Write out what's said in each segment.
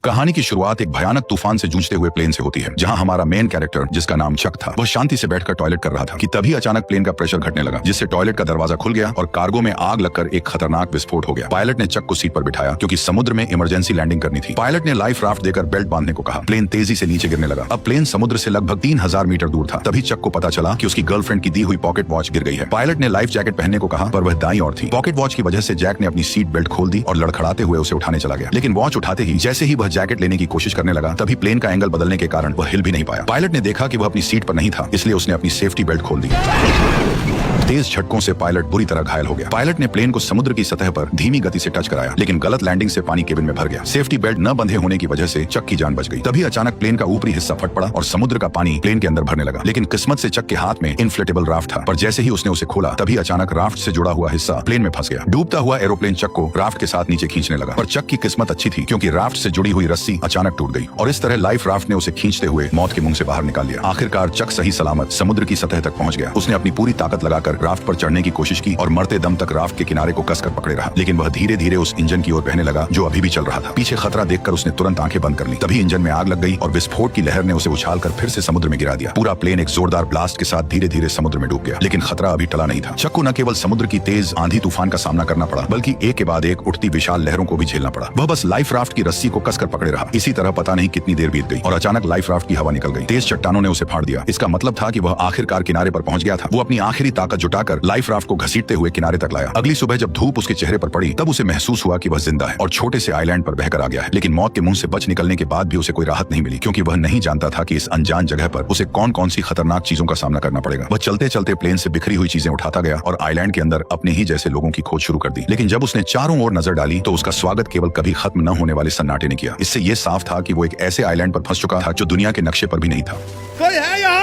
कहानी की शुरुआत एक भयानक तूफान से जूझते हुए प्लेन से होती है, जहां हमारा मेन कैरेक्टर जिसका नाम चक था, वह शांति से बैठकर टॉयलेट कर रहा था कि तभी अचानक प्लेन का प्रेशर घटने लगा, जिससे टॉयलेट का दरवाजा खुल गया और कार्गो में आग लगकर एक खतरनाक विस्फोट हो गया। पायलट ने चक को सीट पर बिठाया क्योंकि समुद्र में इमरजेंसी लैंडिंग करनी थी। पायलट ने लाइफ राफ्ट देकर बेल्ट बांधने को कहा। प्लेन तेजी से नीचे गिरने लगा। अब प्लेन समुद्र से लगभग 3000 मीटर दूर था। तभी चक को पता चला कि उसकी गर्लफ्रेंड की दी हुई पॉकेट वॉच गिर गई है। पायलट ने लाइफ जैकेट पहनने को कहा, पर वह दाईं ओर थी। पॉकेट वॉच की वजह से जैक ने अपनी सीट बेल्ट खोल दी और लड़खड़ाते हुए उसे उठाने चला गया, लेकिन वॉच उठाते ही जैसे ही वह जैकेट लेने की कोशिश करने लगा, तभी प्लेन का एंगल बदलने के कारण वह हिल भी नहीं पाया। पायलट ने देखा कि वह अपनी सीट पर नहीं था, इसलिए उसने अपनी सेफ्टी बेल्ट खोल दी। तेज झटकों से पायलट बुरी तरह घायल हो गया। पायलट ने प्लेन को समुद्र की सतह पर धीमी गति से टच कराया, लेकिन गलत लैंडिंग से पानी केबिन में भर गया। सेफ्टी बेल्ट न बंधे होने की वजह से चक की जान बच गई। तभी अचानक प्लेन का ऊपरी हिस्सा फट पड़ा और समुद्र का पानी प्लेन के अंदर भरने लगा। लेकिन किस्मत से चक के हाथ में इन्फ्लेटेबल राफ्ट था, पर जैसे ही उसने उसे खोला, तभी अचानक राफ्ट से जुड़ा हुआ हिस्सा प्लेन में फंस गया। डूबता हुआ एरोप्लेन चक को राफ्ट के साथ नीचे खींचने लगा, पर चक की किस्मत अच्छी थी क्योंकि राफ्ट से जुड़ी हुई रस्सी अचानक टूट गई और इस तरह लाइफ राफ्ट ने उसे खींचते हुए मौत के मुंह से बाहर निकाल लिया। आखिरकार चक सही सलामत समुद्र की सतह तक पहुंच गया। उसने अपनी पूरी ताकत लगाकर राफ्ट पर चढ़ने की कोशिश की और मरते दम तक राफ्ट के किनारे को कसकर पकड़े रहा, लेकिन वह धीरे धीरे उस इंजन की ओर बहने लगा जो अभी भी चल रहा था। पीछे खतरा देखकर उसने तुरंत आंखें बंद कर ली। तभी इंजन में आग लग गई और विस्फोट की लहर ने उसे उछालकर फिर से समुद्र में गिरा दिया। पूरा प्लेन एक जोरदार ब्लास्ट के साथ धीरे धीरे समुद्र में डूब गया, लेकिन खतरा अभी टला नहीं था। चक को न केवल समुद्र की तेज आंधी तूफान का सामना करना पड़ा, बल्कि एक के बाद एक उठती विशाल लहरों को भी झेलना पड़ा। वह बस लाइफ राफ्ट की रस्सी को कसकर पकड़े रहा। इसी तरह पता नहीं कितनी देर बीत गई और अचानक लाइफ राफ्ट की हवा निकल गई। तेज चट्टानों ने उसे फाड़ दिया। इसका मतलब था कि वह आखिरकार किनारे पर पहुंच गया था। वो अपनी आखिरी ताकत जुटाकर लाइफ राफ्ट को घसीटते हुए किनारे तक लाया। अगली सुबह जब धूप उसके चेहरे पर पड़ी, तब उसे महसूस हुआ कि वह जिंदा है और छोटे से आइलैंड पर बहकर आ गया है। लेकिन मौत के मुंह से बच निकलने के बाद भी उसे कोई राहत नहीं मिली, क्योंकि वह नहीं जानता था कि इस अनजान जगह पर उसे कौन कौन सी खतरनाक चीजों का सामना करना पड़ेगा। वह चलते चलते प्लेन से बिखरी हुई चीजें उठाता गया और आइलैंड के अंदर अपने ही जैसे लोगों की खोज शुरू कर दी। लेकिन जब उसने चारों ओर नजर डाली तो उसका स्वागत केवल कभी खत्म न होने वाले सन्नाटे ने किया। इससे यह साफ था कि वो एक ऐसे आइलैंड पर फंस चुका था जो दुनिया के नक्शे पर भी नहीं था। कोई है यहाँ?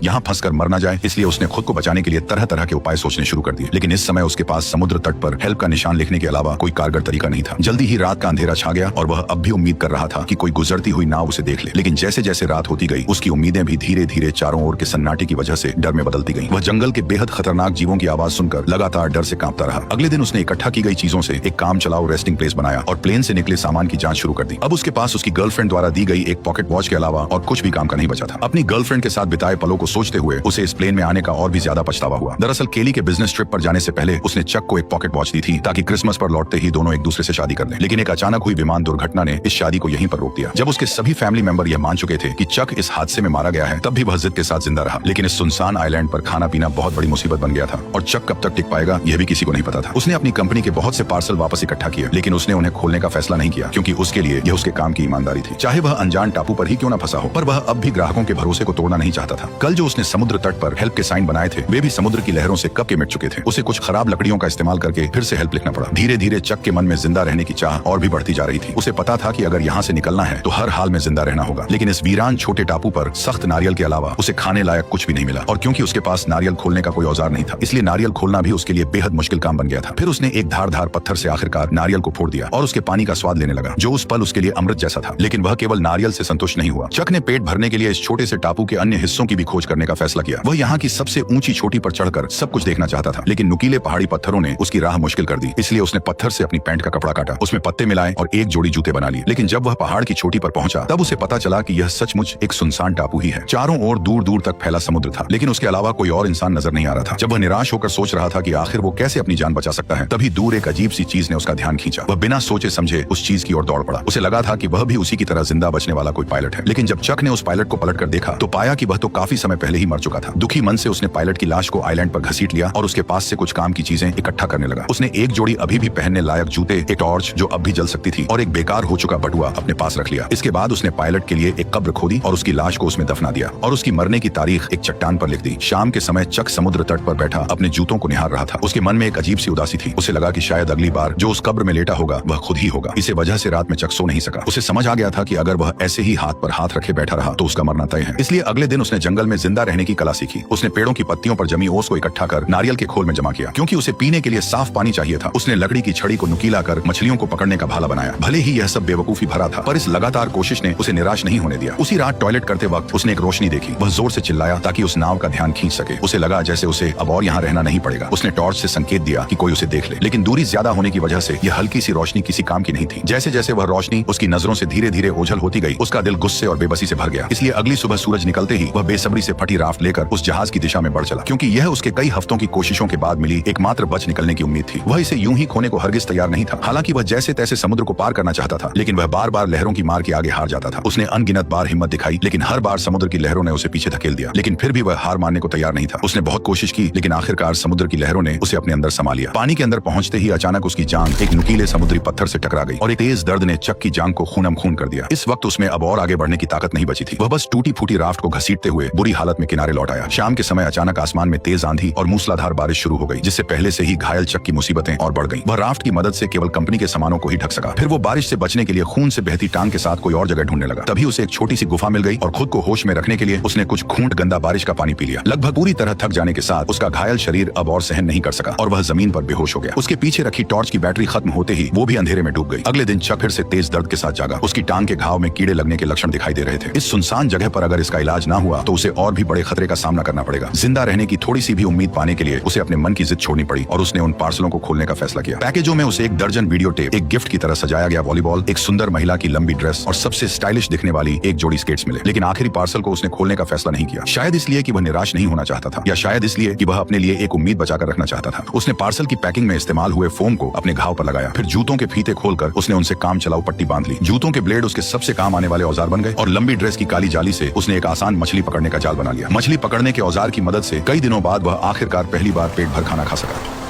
यहाँ फंसकर मर ना जाए, इसलिए उसने खुद को बचाने के लिए तरह तरह के उपाय सोचने शुरू कर दिए। लेकिन इस समय उसके पास समुद्र तट पर हेल्प का निशान लिखने के अलावा कोई कारगर तरीका नहीं था। जल्दी ही रात का अंधेरा छा गया और वह अब भी उम्मीद कर रहा था कि कोई गुजरती हुई नाव उसे देख ले। लेकिन जैसे जैसे रात होती गई, उसकी उम्मीदें भी धीरे धीरे चारों ओर के सन्नाटे की वजह से डर में बदलती गईं। वह जंगल के बेहद खतरनाक जीवों की आवाज सुनकर लगातार डर से कांपता रहा। अगले दिन उसने इकट्ठा की गई चीजों से एक काम चलाओ रेस्टिंग प्लेस बनाया और प्लेन से निकले सामान की जांच शुरू कर दी। अब उसके पास उसकी गर्लफ्रेंड द्वारा दी गई एक पॉकेट वॉच के अलावा और कुछ भी काम का नहीं बचा था। अपनी गर्लफ्रेंड के साथ बिताए पलों को सोचते हुए उसे इस प्लेन में आने का और भी ज्यादा पछतावा हुआ। दरअसल केली के बिजनेस ट्रिप पर जाने से पहले उसने चक को एक पॉकेट वॉच दी थी ताकि क्रिसमस पर लौटते ही दोनों एक दूसरे से शादी कर लें। लेकिन एक अचानक हुई विमान दुर्घटना ने इस शादी को यहीं पर रोक दिया। जब उसके सभी फैमिली मेंबर यह मान चुके थे कि चक इस हादसे में मारा गया है, तब भी वह जिद के साथ जिंदा रहा। लेकिन इस सुनसान आइलैंड पर खाना पीना बहुत बड़ी मुसीबत बन गया था और चक कब तक टिक पाएगा यह भी किसी को नहीं पता था। उसने अपनी कंपनी के बहुत से पार्सल वापस इकट्ठा किए, लेकिन उसने उन्हें खोलने का फैसला नहीं किया, क्योंकि उसके लिए यह उसके काम की ईमानदारी थी। चाहे वह अनजान टापू पर ही क्यों न फंसा हो, पर वह अब भी ग्राहकों के भरोसे को तोड़ना नहीं चाहता था। कल जो उसने समुद्र तट पर हेल्प के साइन बनाए थे, वे भी समुद्र की लहरों से कब के मिट चुके थे। उसे कुछ खराब लकड़ियों का इस्तेमाल करके फिर से हेल्प लिखना पड़ा। धीरे धीरे चक के मन में जिंदा रहने की चाह और भी बढ़ती जा रही थी। उसे पता था कि अगर यहाँ से निकलना है तो हर हाल में जिंदा रहना होगा। लेकिन इस वीरान छोटे टापू पर सख्त नारियल के अलावा उसे खाने लायक कुछ भी नहीं मिला, और क्योंकि उसके पास नारियल खोलने का कोई औजार नहीं था, इसलिए नारियल खोलना भी उसके लिए बेहद मुश्किल काम बन गया था। फिर उसने एक धारदार पत्थर से आखिरकार नारियल को फोड़ दिया और उसके पानी का स्वाद लेने लगा, जो उस पल उसके लिए अमृत जैसा था। लेकिन वह केवल नारियल से संतुष्ट नहीं हुआ। चक ने पेट भरने के लिए इस छोटे से टापू के अन्य हिस्सों की भी खोज करने का फैसला किया। वह यहाँ की सबसे ऊंची चोटी पर चढ़कर सब कुछ देखना चाहता था, लेकिन नुकीले पहाड़ी पत्थरों ने उसकी राह मुश्किल कर दी। इसलिए उसने पत्थर से अपनी पैंट का कपड़ा काटा, उसमें पत्ते मिलाए और एक जोड़ी जूते बना लिए। लेकिन जब वह पहाड़ की चोटी पर पहुंचा, तब उसे पता चला कि यह सचमुच एक सुनसान टापू ही है। चारों ओर दूर दूर तक फैला समुद्र था, लेकिन उसके अलावा कोई और इंसान नजर नहीं आ रहा था। जब वह निराश होकर सोच रहा था कि आखिर वो कैसे अपनी जान बचा सकता है, तभी दूर एक अजीब सी चीज ने उसका ध्यान खींचा। वह बिना सोचे समझे उस चीज की ओर दौड़ पड़ा। उसे लगा था कि वह भी उसी की तरह जिंदा बचने वाला कोई पायलट है। लेकिन जब चक ने उस पायलट को पलट कर देखा, तो पाया कि वह तो काफी समय पहले ही मर चुका था। दुखी मन से उसने पायलट की लाश को आइलैंड पर घसीट लिया और उसके पास से कुछ काम की चीजें इकट्ठा करने लगा। उसने एक जोड़ी अभी भी पहनने लायक जूते, एक टॉर्च जो अब भी जल सकती थी और एक बेकार हो चुका बटुआ अपने पास रख लिया। इसके बाद उसने पायलट के लिए एक कब्र खोदी और उसकी लाश को उसमें दफना दिया और उसकी मरने की तारीख एक चट्टान पर लिख दी। शाम के समय चक समुद्र तट पर बैठा अपने जूतों को निहार रहा था। उसके मन में एक अजीब सी उदासी थी। उसे लगा कि शायद अगली बार जो उस कब्र में लेटा होगा वह खुद ही होगा। इसे वजह से रात में चक सो नहीं सका। उसे समझ आ गया था कि अगर वह ऐसे ही हाथ पर हाथ रखे बैठा रहा तो उसका मरना तय है। इसलिए अगले दिन उसने जंगल में जिंदा रहने की कला सीखी। उसने पेड़ों की पत्तियों पर जमी ओस को इकट्ठा कर नारियल के खोल में जमा किया, क्योंकि उसे पीने के लिए साफ पानी चाहिए था। उसने लकड़ी की छड़ी को नुकीला कर मछलियों को पकड़ने का भाला बनाया। भले ही यह सब बेवकूफी भरा था, पर इस लगातार कोशिश ने उसे निराश नहीं होने दिया। उसी रात टॉयलेट करते वक्त उसने एक रोशनी देखी। वह जोर से चिल्लाया ताकि उस नाव का ध्यान खींच सके। उसे लगा जैसे उसे अब और यहाँ रहना नहीं पड़ेगा। उसने टॉर्च से संकेत दिया कि कोई उसे देख ले, लेकिन दूरी ज्यादा होने की वजह से यह हल्की सी रोशनी किसी काम की नहीं थी। जैसे जैसे वह रोशनी उसकी नजरों से धीरे धीरे ओझल होती गई, उसका दिल गुस्से और बेबसी से भर गया। इसलिए अगली सुबह सूरज निकलते ही वह बेसब्री से फटी राफ्ट लेकर उस जहाज की दिशा में बढ़ चला, क्योंकि यह उसके कई हफ्तों की कोशिशों के बाद मिली एकमात्र बच निकलने की उम्मीद थी। वह इसे यूं ही खोने को हरगिज तैयार नहीं था। हालांकि वह जैसे तैसे समुद्र को पार करना चाहता था, लेकिन वह बार बार लहरों की मार के आगे हार जाता था। उसने अनगिनत बार हिम्मत दिखाई, लेकिन हर बार समुद्र की लहरों ने उसे पीछे धकेल दिया। लेकिन फिर भी वह हार मानने को तैयार नहीं था। उसने बहुत कोशिश की, लेकिन आखिरकार समुद्र की लहरों ने उसे अपने अंदर समा लिया। पानी के अंदर पहुंचते ही अचानक उसकी जांघ एक नुकीले समुद्री पत्थर से टकरा गई और एक तेज दर्द ने चक की जांघ को खूनम खून कर दिया। इस वक्त उसमें अब और आगे बढ़ने की ताकत नहीं बची थी। वह बस टूटी फूटी राफ्ट को घसीटते हुए बुरी हालत में किनारे लौट आया। शाम के समय अचानक आसमान में तेज आंधी और मूसलाधार बारिश शुरू हो गई, जिससे पहले से ही घायल चक की मुसीबतें और बढ़ गईं। वह राफ्ट की मदद से केवल कंपनी के सामानों को ही ढक सका। फिर वो बारिश से बचने के लिए खून से बहती टांग के साथ कोई और जगह ढूंढने लगा। तभी उसे एक छोटी सी गुफा मिल गई और खुद को होश में रखने के लिए उसने कुछ घूंट गंदा बारिश का पानी पी लिया। लगभग पूरी तरह थक जाने के साथ उसका घायल शरीर अब और सहन नहीं कर सका और वह जमीन पर बेहोश हो गया। उसके पीछे रखी टॉर्च की बैटरी खत्म होते ही वो भी अंधेरे में डूब गई। अगले दिन चक फिर से तेज दर्द के साथ जागा। उसकी टांग के घाव में कीड़े लगने के लक्षण दिखाई दे रहे थे। इस सुनसान जगह पर अगर इसका इलाज ना हुआ तो उसे और भी बड़े खतरे का सामना करना पड़ेगा। जिंदा रहने की थोड़ी सी भी उम्मीद पाने के लिए उसे अपने मन की जिद छोड़नी पड़ी और उसने उन पार्सलों को खोलने का फैसला किया। पैकेजों में उसे एक दर्जन वीडियो टेप, एक गिफ्ट की तरह सजाया गया वॉलीबॉल, एक सुंदर महिला की लंबी ड्रेस और सबसे स्टाइलिश दिखने वाली एक जोड़ी स्केट्स मिले। लेकिन आखिरी पार्सल को उसने खोलने का फैसला नहीं किया। शायद इसलिए कि वह निराश नहीं होना चाहता था, या शायद इसलिए कि वह अपने लिए एक उम्मीद बचाकर रखना चाहता था। उसने पार्सल की पैकिंग में इस्तेमाल हुए फोम को अपने घाव पर लगाया। फिर जूतों के फीते खोलकर उसने उनसे काम चलाऊ पट्टी बांध ली। जूतों के ब्लेड उसके सबसे काम आने वाले औजार बन गए और लंबी ड्रेस की काली जाली से उसने एक आसान मछली पकड़ने का जाल बना लिया। मछली पकड़ने के औजार की मदद से कई दिनों बाद वह आखिरकार पहली बार पेट भर खाना खा सका।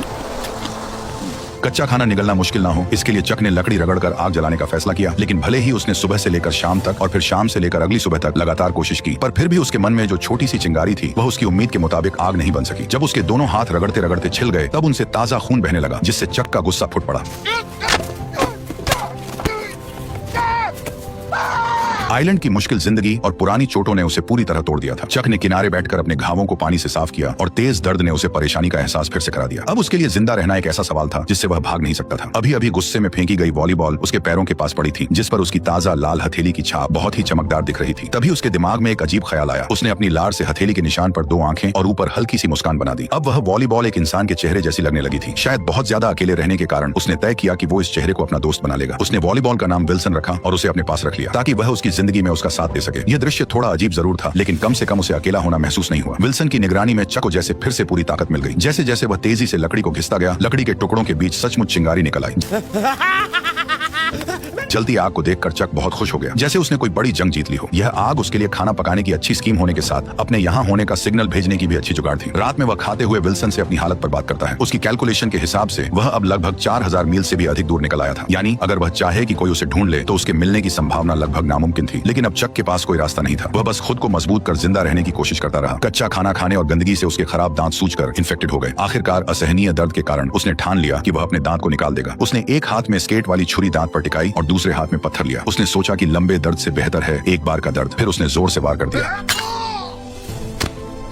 कच्चा खाना निगलना मुश्किल ना हो, इसके लिए चक ने लकड़ी रगड़कर आग जलाने का फैसला किया। लेकिन भले ही उसने सुबह से लेकर शाम तक और फिर शाम से लेकर अगली सुबह तक लगातार कोशिश की, पर फिर भी उसके मन में जो छोटी सी चिंगारी थी वह उसकी उम्मीद के मुताबिक आग नहीं बन सकी। जब उसके दोनों हाथ रगड़ते रगड़ते छिल गए तब उनसे ताजा खून बहने लगा, जिससे चक का गुस्सा फुट पड़ा। आइलैंड की मुश्किल जिंदगी और पुरानी चोटों ने उसे पूरी तरह तोड़ दिया था। चक ने किनारे बैठकर अपने घावों को पानी से साफ किया और तेज दर्द ने उसे परेशानी का एहसास फिर से करा दिया। अब उसके लिए जिंदा रहना एक ऐसा सवाल था जिससे वह भाग नहीं सकता था। अभी अभी गुस्से में फेंकी गई वॉलीबॉल उसके पैरों के पास पड़ी थी, जिस पर उसकी ताजा लाल हथेली की छाप बहुत ही चमकदार दिख रही थी। तभी उसके दिमाग में एक अजीब ख्याल आया। उसने अपनी लार से हथेली के निशान पर 2 आंखें और ऊपर हल्की सी मुस्कान बना दी। अब वह वॉलीबॉल एक इंसान के चेहरे जैसी लगने लगी थी। शायद बहुत ज्यादा अकेले रहने के कारण उसने तय किया कि वो इस चेहरे को अपना दोस्त बना लेगा। उसने वॉलीबॉल का नाम विल्सन रखा और उसे अपने पास रख लिया ताकि वह उसकी जिंदगी में उसका साथ दे सके। यह दृश्य थोड़ा अजीब जरूर था, लेकिन कम से कम उसे अकेला होना महसूस नहीं हुआ। विल्सन की निगरानी में चक को जैसे फिर से पूरी ताकत मिल गई। जैसे जैसे वह तेजी से लकड़ी को घिसता गया, लकड़ी के टुकड़ों के बीच सचमुच चिंगारी निकल आई। जलती आग को देखकर चक बहुत खुश हो गया, जैसे उसने कोई बड़ी जंग जीत ली हो। यह आग उसके लिए खाना पकाने की अच्छी स्कीम होने के साथ अपने यहाँ होने का सिग्नल भेजने की भी अच्छी जुगाड़ थी। रात में वह खाते हुए विल्सन से अपनी हालत पर बात करता है। उसकी कैलकुलेशन के हिसाब से वह अब लगभग 4000 मील से भी अधिक दूर निकल आया था। यानी अगर वह चाहे कि कोई उसे ढूंढ ले तो उसके मिलने की संभावना लगभग नामुमकिन थी। लेकिन अब चक के पास कोई रास्ता नहीं था। वह बस खुद को मजबूत कर जिंदा रहने की कोशिश करता रहा। कच्चा खाना खाने और गंदगी से उसके खराब दांत सूजकर इन्फेक्टेड हो गए। आखिरकार असहनीय दर्द के कारण उसने ठान लिया कि वह अपने दांत को निकाल देगा। उसने एक हाथ में स्केट वाली छुरी दांत पर टिकाई और दूसरे हाथ में पत्थर लिया। उसने सोचा कि लंबे दर्द से बेहतर है एक बार का दर्द। फिर उसने जोर से वार कर दिया।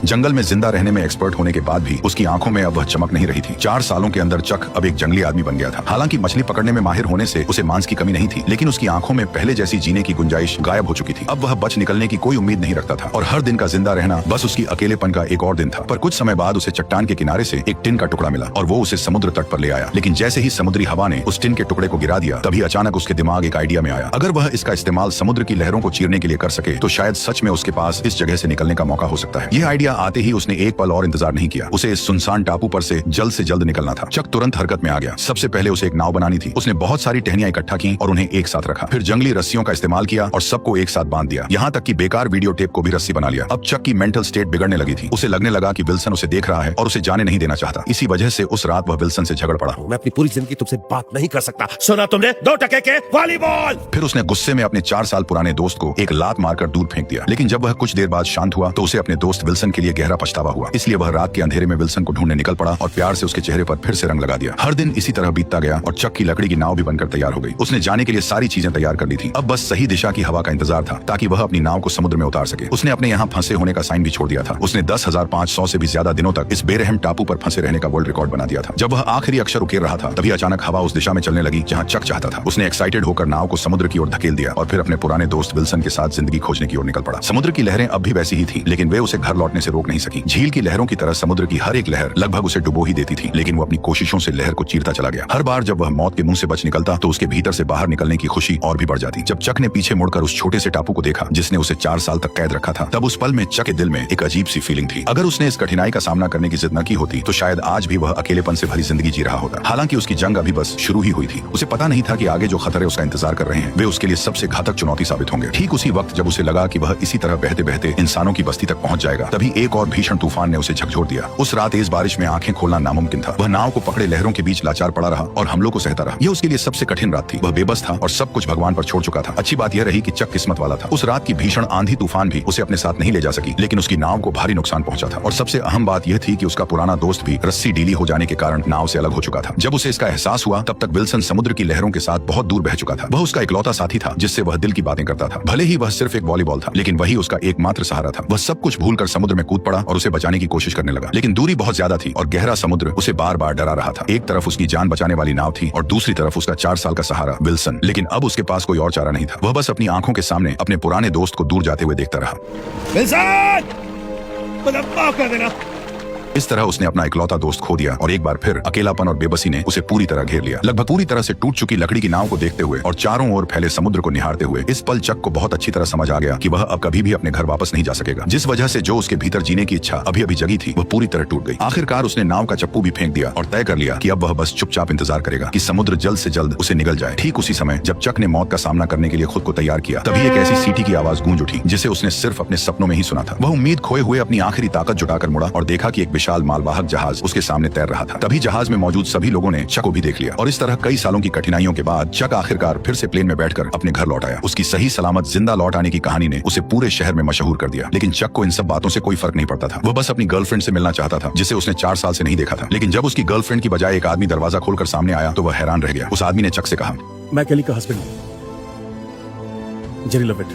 जंगल में जिंदा रहने में एक्सपर्ट होने के बाद भी उसकी आंखों में अब वह चमक नहीं रही थी। 4 सालों के अंदर चक अब एक जंगली आदमी बन गया था। हालांकि मछली पकड़ने में माहिर होने से उसे मांस की कमी नहीं थी, लेकिन उसकी आंखों में पहले जैसी जीने की गुंजाइश गायब हो चुकी थी। अब वह बच निकलने की कोई उम्मीद नहीं रखता था और हर दिन का जिंदा रहना बस उसकी अकेलेपन का एक और दिन था। पर कुछ समय बाद उसे चट्टान के किनारे से एक टिन का टुकड़ा मिला और वो उसे समुद्र तट पर ले आया। लेकिन जैसे ही समुद्री हवा ने उस टिन के टुकड़े को गिरा दिया, तभी अचानक उसके दिमाग एक आइडिया में आया। अगर वह इसका इस्तेमाल समुद्र की लहरों को चीरने के लिए कर सके तो शायद सच में उसके पास इस जगह से निकलने का मौका हो सकता है। यह आइडिया आते ही उसने एक पल और इंतजार नहीं किया। उसे इस सुनसान टापू पर से जल्द निकलना था। चक तुरंत हरकत में आ गया। सबसे पहले उसे एक नाव बनानी थी। उसने बहुत सारी टहनियां इकट्ठा की और उन्हें एक साथ रखा। फिर जंगली रस्सियों का इस्तेमाल किया और सबको एक साथ बांध दिया। यहाँ तक कि बेकार वीडियो टेप को भी रस्सी बना लिया। अब चक की मेंटल स्टेट बिगड़ने लगी थी। उसे लगने लगा कि विल्सन उसे देख रहा है और उसे जाने नहीं देना चाहता। इसी वजह से उस रात वह विल्सन से झगड़ पड़ा। मैं अपनी पूरी जिंदगी तुमसे बात नहीं कर सकता। सुना तुमने 2 टके के वॉलीबॉल। फिर उसने गुस्से में अपने 4 साल पुराने दोस्त को एक लात मारकर दूर फेंक दिया। लेकिन जब वह कुछ देर बाद शांत हुआ तो उसे अपने दोस्त विल्सन के लिए गहरा पछतावा हुआ। इसलिए वह रात के अंधेरे में विल्सन को ढूंढने निकल पड़ा और प्यार से उसके चेहरे पर फिर से रंग लगा दिया। हर दिन इसी तरह बीतता गया और चक की लकड़ी की नाव भी बनकर तैयार हो गई। उसने जाने के लिए सारी चीजें तैयार कर ली थी। अब बस सही दिशा की हवा का इंतजार था ताकि वह अपनी नाव को समुद्र में उतार सके। उसने अपने यहाँ फंसे होने का साइन भी छोड़ दिया था। उसने 10,500 से भी ज्यादा दिनों तक इस बेरहम टापू पर फंसे रहने का वर्ल्ड रिकॉर्ड बना दिया था। जब वह आखिरी अक्षर उकेर रहा था तभी अचानक हवा उस दिशा में चलने लगी जहाँ चक चाहता था। उसने एक्साइटेड होकर नाव को समुद्र की ओर धकेल दिया और फिर अपने पुराने दोस्त विल्सन के साथ जिंदगी खोजने की ओर निकल पड़ा। समुद्र की लहरें अब भी वैसी ही थी, लेकिन वे उसे घर लौटने से रोक नहीं सकी। झील की लहरों की तरह समुद्र की हर एक लहर लगभग उसे डुबो ही देती थी, लेकिन वो अपनी कोशिशों से लहर को चीरता चला गया। हर बार जब वह मौत के मुंह से बच निकलता तो उसके भीतर से बाहर निकलने की खुशी और भी बढ़ जाती। जब चक ने पीछे मुड़कर उस छोटे से टापू को देखा जिसने उसे 4 साल तक कैद रखा था, तब उस पल में चक के दिल में एक अजीब सी फीलिंग थी। अगर उसने इस कठिनाई का सामना करने की जिद न की होती तो शायद आज भी वह अकेलेपन से भरी जिंदगी जी रहा होता। हालांकि उसकी जंग अभी बस शुरू ही हुई थी। उसे पता नहीं था कि आगे जो खतरे उसका इंतजार कर रहे हैं वे उसके लिए सबसे घातक चुनौती साबित होंगे। ठीक उसी वक्त जब उसे लगा कि वह इसी तरह बहते बहते इंसानों की बस्ती तक पहुंच जाएगा, तभी एक और भीषण तूफान ने उसे झकझोर दिया। उस रात तेज बारिश में आंखें खोलना नामुमकिन था। वह नाव को पकड़े लहरों के बीच लाचार पड़ा रहा और हमलों को सहता रहा। यह उसके लिए सबसे कठिन रात थी। वह बेबस था और सब कुछ भगवान पर छोड़ चुका था। अच्छी बात यह रही कि चक किस्मत वाला था। उस रात की भीषण आंधी तूफान भी उसे अपने साथ नहीं ले जा सकी, लेकिन उसकी नाव को भारी नुकसान पहुंचा था। और सबसे अहम बात यह थी कि उसका पुराना दोस्त भी रस्सी ढीली हो जाने के कारण नाव से अलग हो चुका था। जब उसे इसका एहसास हुआ तब तक विल्सन समुद्र की लहरों के साथ बहुत दूर बह चुका था। वह उसका इकलौता साथी था जिससे वह दिल की बातें करता था। भले ही वह सिर्फ एक वॉलीबॉल था, लेकिन वही उसका एकमात्र सहारा था। वह सब कुछ भूलकर समुद्र में कूद पड़ा और उसे बचाने की कोशिश करने लगा, लेकिन दूरी बहुत ज्यादा थी और गहरा समुद्र उसे बार बार डरा रहा था। एक तरफ उसकी जान बचाने वाली नाव थी और दूसरी तरफ उसका 4 साल का सहारा विल्सन। लेकिन अब उसके पास कोई और चारा नहीं था। वह बस अपनी आंखों के सामने अपने पुराने दोस्त को दूर जाते हुए देखता रहा। विल्सन! मुझे माफ कर देना। इस तरह उसने अपना इकलौता दोस्त खो दिया और एक बार फिर अकेलापन और बेबसी ने उसे पूरी तरह घेर लिया। लगभग पूरी तरह से टूट चुकी लकड़ी की नाव को देखते हुए और चारों ओर फैले समुद्र को निहारते हुए इस पल चक को बहुत अच्छी तरह समझ आ गया कि वह अब कभी भी अपने घर वापस नहीं जा सकेगा। जिस वजह से जो उसके भीतर जीने की इच्छा अभी अभी जगी थी वह पूरी तरह टूट गई। आखिरकार उसने नाव का चप्पू भी फेंक दिया और तय कर लिया कि अब वह बस चुपचाप इंतजार करेगा कि समुद्र जल्द से जल्द उसे निगल जाए। ठीक उसी समय जब चक ने मौत का सामना करने के लिए खुद को तैयार किया, तभी एक ऐसी सीटी की आवाज गूंज उठी जिसे उसने सिर्फ अपने सपनों में ही सुना था। वह उम्मीद खोए हुए अपनी आखिरी ताकत जुटाकर मुड़ा और देखा कि एक विशाल मालवाहक जहाज उसके सामने तैर रहा था। तभी जहाज में मौजूद सभी लोगों ने चक को भी देख लिया और इस तरह कई सालों की कठिनाइयों के बाद चक आखिरकार फिर से प्लेन में बैठकर अपने घर लौट आया। उसकी सही सलामत जिंदा लौट आने की कहानी ने उसे पूरे शहर में मशहूर कर दिया। लेकिन चक को इन सब बातों से कोई फर्क नहीं पड़ता था। वह बस अपनी गर्लफ्रेंड से मिलना चाहता था जिसे उसने 4 साल से नहीं देखा था। लेकिन जब उसकी गर्लफ्रेंड की बजाय एक आदमी दरवाजा खोलकर सामने आया तो वह हैरान रह गया। उस आदमी ने चक से कहा, मैं केली का हस्बैंड हूँ, जेरी लविट।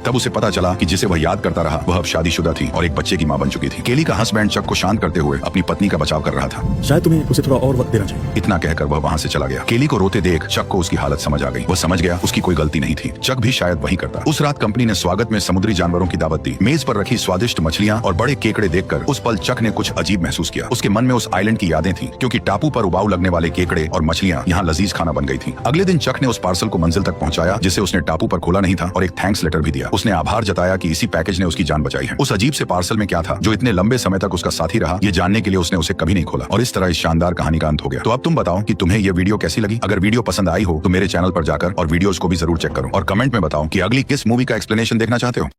तब उसे पता चला कि जिसे वह याद करता रहा वह अब शादीशुदा थी और एक बच्चे की मां बन चुकी थी। केली का हस्बैंड चक को शांत करते हुए अपनी पत्नी का बचाव कर रहा था। शायद तुम्हें उसे थोड़ा और वक्त देना चाहिए। इतना कहकर वह वहां से चला गया। केली को रोते देख चक को उसकी हालत समझ आ गई। वह समझ गया उसकी कोई गलती नहीं थी। चक भी शायद वही करता। उस रात कंपनी ने स्वागत में समुद्री जानवरों की दावत दी। मेज पर रखी स्वादिष्ट मछलियां और बड़े केकड़े देखकर उस पल चक ने कुछ अजीब महसूस किया। उसके मन में उस आइलैंड की यादें थी, क्योंकि टापू पर उबाऊ लगने वाले केकड़े और मछलियां यहाँ लजीज खाना बन गई थी। अगले दिन चक ने उस पार्सल को मंजिल तक पहुंचाया जिसे उसने टापू पर खोला नहीं था और एक थैंक्स लेटर भी दिया। उसने आभार जताया कि इसी पैकेज ने उसकी जान बचाई है। उस अजीब से पार्सल में क्या था जो इतने लंबे समय तक उसका साथी रहा, ये जानने के लिए उसने उसे कभी नहीं खोला। और इस तरह इस शानदार कहानी का अंत हो गया। तो अब तुम बताओ कि तुम्हें ये वीडियो कैसी लगी। अगर वीडियो पसंद आई हो तो मेरे चैनल पर जाकर और वीडियोस को भी जरूर चेक करो और कमेंट में बताओ कि अगली किस मूवी का एक्सप्लेनेशन देखना चाहते हो।